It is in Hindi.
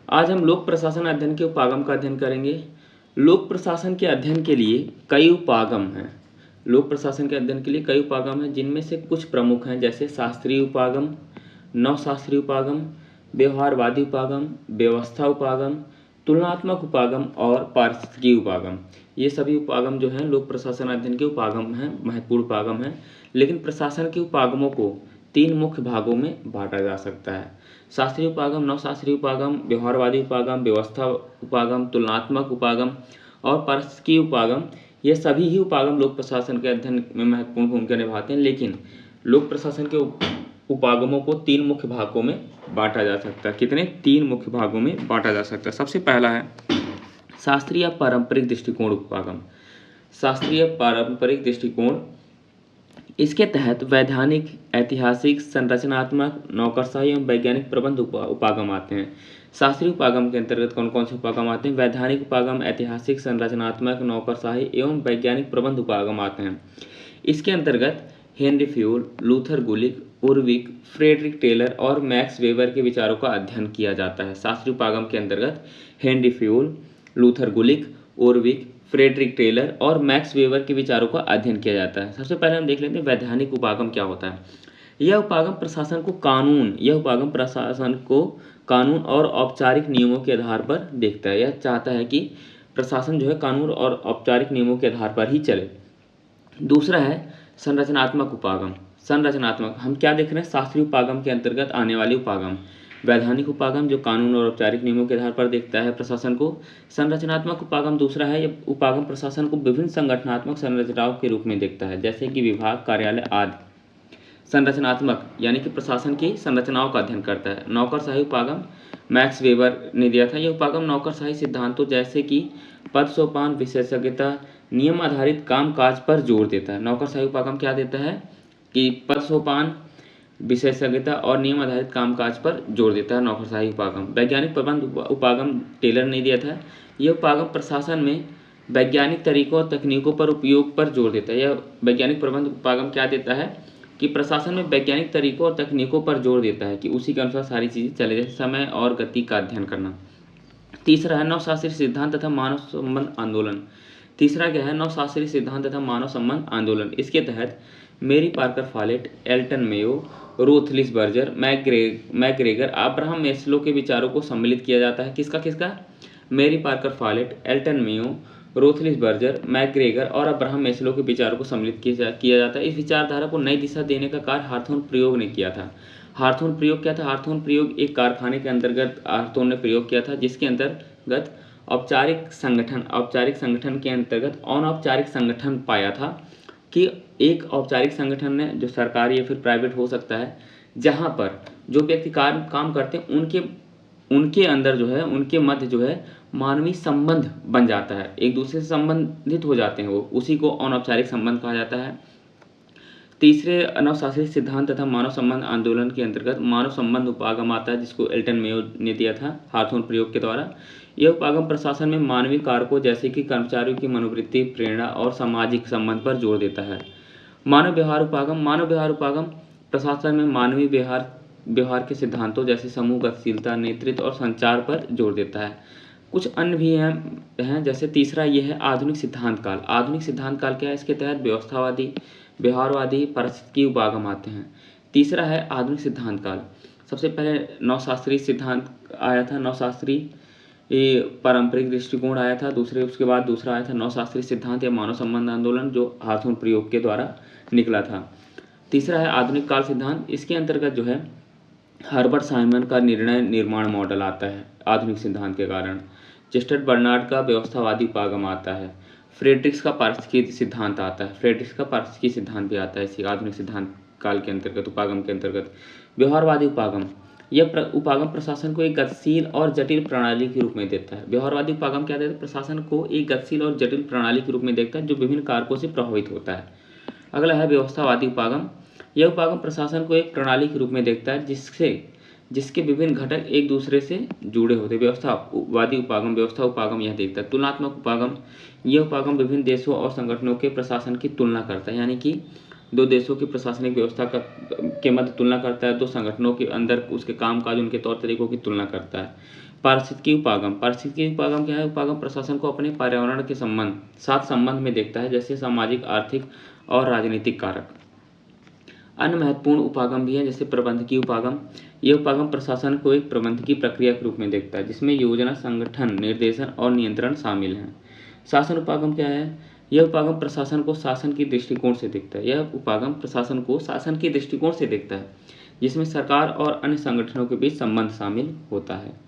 आज हम लोक प्रशासन अध्ययन के उपागम का अध्ययन करेंगे। लोक प्रशासन के अध्ययन के लिए कई उपागम हैं। लोक प्रशासन के अध्ययन के लिए कई उपागम हैं, जिनमें से कुछ प्रमुख हैं, जैसे शास्त्रीय उपागम, नवशास्त्रीय उपागम, व्यवहारवादी उपागम, व्यवस्था उपागम, तुलनात्मक उपागम और पारिस्थितिकी उपागम। ये सभी उपागम जो हैं लोक प्रशासन अध्ययन के उपागम हैं, महत्वपूर्ण उपागम हैं। लेकिन प्रशासन के उपागमों को तीन मुख्य भागों में बांटा जा सकता है: शास्त्रीय उपागम, नवशास्त्रीय उपागम, व्यवहारवादी उपागम, व्यवस्था उपागम, तुलनात्मक उपागम और पारिस्थितिकी उपागम। ये सभी ही उपागम लोक प्रशासन के अध्ययन में महत्वपूर्ण भूमिका निभाते हैं। लेकिन लोक प्रशासन के उपागमों को तीन मुख्य भागों में बांटा जा सकता है। कितने? तीन मुख्य भागों में बांटा जा सकता है। सबसे पहला है शास्त्रीय या पारंपरिक दृष्टिकोण उपागम। शास्त्रीय पारंपरिक दृष्टिकोण, इसके तहत वैधानिक, ऐतिहासिक, संरचनात्मक, नौकरशाही एवं वैज्ञानिक प्रबंध उपागम आते हैं। शास्त्रीय उपागम के अंतर्गत कौन कौन से उपागम आते हैं? वैधानिक उपागम, ऐतिहासिक, संरचनात्मक, नौकरशाही एवं वैज्ञानिक प्रबंध उपागम आते हैं। इसके अंतर्गत हेनरी फ्यूल, लूथर गुलिक, उर्विक, फ्रेडरिक टेलर और मैक्स वेबर के विचारों का अध्ययन किया जाता है। शास्त्रीय उपागम के अंतर्गत हेनरी फ्यूल, लूथर गुलिक, उर्विक, फ्रेडरिक टेलर और मैक्स वेबर के विचारों का अध्ययन किया जाता है। सबसे पहले हम देख लेते हैं वैधानिक उपागम क्या होता है। यह उपागम प्रशासन को कानून और औपचारिक नियमों के आधार पर देखता है। यह चाहता है कि प्रशासन जो है कानून और औपचारिक नियमों के आधार पर ही चले। दूसरा है संरचनात्मक उपागम। संरचनात्मक हम क्या देख रहे हैं? शास्त्रीय उपागम के अंतर्गत आने वाले उपागम। वैधानिक उपागम जो कानून और औपचारिक नियमों के आधार पर देखता है प्रशासन को। संरचनात्मक उपागम दूसरा है, यह उपागम प्रशासन को विभिन्न संगठनात्मक संरचनाओं के रूप में देखता है, जैसे कि विभाग, कार्यालय आदि। संरचनात्मक यानी कि प्रशासन की संरचनाओं का अध्ययन करता है। नौकरशाही उपागम मैक्स वेबर ने दिया था। यह उपागम नौकरशाही सिद्धांतों जैसे कि पद सोपान, विशेषज्ञता, नियम आधारित कामकाज पर जोर देता है। नौकरशाही उपागम क्या देता है कि पद सोपान, विशेषज्ञता और नियम आधारित कामकाज पर जोर देता है नौकरशाही उपागम। वैज्ञानिक प्रबंध उपागम टेलर ने दिया था। यह उपागम प्रशासन में वैज्ञानिक तरीकों और तकनीकों पर उपयोग पर जोर देता है। यह वैज्ञानिक प्रबंध उपागम क्या देता है कि प्रशासन में वैज्ञानिक तरीकों और तकनीकों पर जोर देता है कि उसी के अनुसार सारी चीज़ें चले, जैसे समय और गति का अध्ययन करना। तीसरा है नवशास्त्रीय सिद्धांत तथा मानव संबंध आंदोलन। तीसरा क्या है? नवशास्त्रीय सिद्धांत तथा मानव संबंध आंदोलन। इसके तहत Mary Parker Follett, Elton Mayo, Roethlisberger, McGregor, Abraham Maslow के विचारों को सम्मिलित किया जाता है। किसका किसका? Mary Parker Follett, Elton Mayo, Roethlisberger, McGregor और अब्राहम मैस्लो के विचारों को सम्मिलित किया जाता है। इस विचारधारा को नई दिशा देने का कार्य हार्थोन प्रयोग ने किया था। हार्थोन प्रयोग क्या था? हार्थोन प्रयोग एक कारखाने के अंतर्गत हार्थोन ने प्रयोग किया था, जिसके अंतर्गत औपचारिक संगठन के अंतर्गत अनौपचारिक संगठन पाया था कि एक औपचारिक संगठन है जो सरकारी या फिर प्राइवेट हो सकता है, जहाँ पर जो व्यक्ति काम करते हैं उनके अंदर जो है, उनके मध्य जो है मानवीय संबंध बन जाता है, एक दूसरे से संबंधित हो जाते हैं, वो उसी को अनौपचारिक संबंध कहा जाता है। तीसरे नवशास्त्रीय सिद्धांत तथा मानव संबंध आंदोलन के अंतर्गत मानव संबंध उपागम आता है, जिसको एल्टन मेयो ने दिया था हार्थोन प्रयोग के द्वारा। यह उपागम प्रशासन में मानवीय कारकों जैसे कि कर्मचारियों की मनोवृत्ति, प्रेरणा और सामाजिक संबंध पर जोर देता है। मानव व्यवहार उपागम प्रशासन में मानवीय व्यवहार के सिद्धांतों जैसे समूह गतिशीलता, नेतृत्व और संचार पर जोर देता है। कुछ अन्य भी हैं जैसे तीसरा ये है आधुनिक सिद्धांत काल। आधुनिक सिद्धांत काल क्या है? इसके तहत व्यवस्थावादी, व्यवहारवादी, पारिस्थितिकी उपागम आते हैं। तीसरा है आधुनिक सिद्धांत काल। सबसे पहले नवशास्त्रीय सिद्धांत आया था, नवशास्त्रीय पारंपरिक दृष्टिकोण आया था। उसके बाद दूसरा आया था नवशास्त्रीय सिद्धांत या मानव संबंध आंदोलन, जो हार्थोन प्रयोग के द्वारा निकला था। तीसरा है आधुनिक काल सिद्धांत। इसके अंतर्गत जो है हर्बर्ट साइमन का निर्णय निर्माण मॉडल आता है आधुनिक सिद्धांत के कारण। चेस्टर बर्नार्ड का व्यवस्थावादी उपागम आता है। फ्रेडरिक्स का पारिस्थितिकी सिद्धांत आता है। फ्रेडरिक्स का पारिस्थितिकी सिद्धांत भी आता है इसी आधुनिक सिद्धांत काल के अंतर्गत, उपागम के अंतर्गत। व्यवहारवादी उपागम, यह उपागम प्रशासन को एक गतिशील और जटिल प्रणाली के रूप में देता है। व्यवहारवादी उपागम क्या देता है? प्रशासन को एक गतिशील और जटिल प्रणाली के रूप में देखता है जो विभिन्न कारकों से प्रभावित होता है। अगला है व्यवस्थावादी उपागम। यह उपागम प्रशासन को एक प्रणाली के रूप में देखता है जिसके विभिन्न घटक एक दूसरे से जुड़े होते हैं। व्यवस्था उपागम यह देखता है। तुलनात्मक उपागम, यह उपागम विभिन्न देशों और संगठनों के प्रशासन की तुलना करता है, यानी कि दो देशों की प्रशासनिक व्यवस्था के मध्य तुलना करता है, दो संगठनों के अंदर उसके कामकाज, उनके तौर तरीकों की तुलना करता है। पारिस्थितिकी उपागम, पारिस्थितिकी उपागम क्या है? उपागम प्रशासन को अपने पर्यावरण के साथ संबंध में देखता है, जैसे सामाजिक, आर्थिक और राजनीतिक कारक। अन्य महत्वपूर्ण उपागम भी है, जैसे प्रबंधकीय उपागम। यह उपागम प्रशासन को एक प्रबंधकीय प्रक्रिया के रूप में देखता है, जिसमें योजना, संगठन, निर्देशन और नियंत्रण शामिल हैं। शासन उपागम क्या है? यह उपागम प्रशासन को शासन की दृष्टिकोण से देखता है। यह उपागम प्रशासन को शासन के दृष्टिकोण से देखता है, जिसमें सरकार और अन्य संगठनों के बीच संबंध शामिल होता है।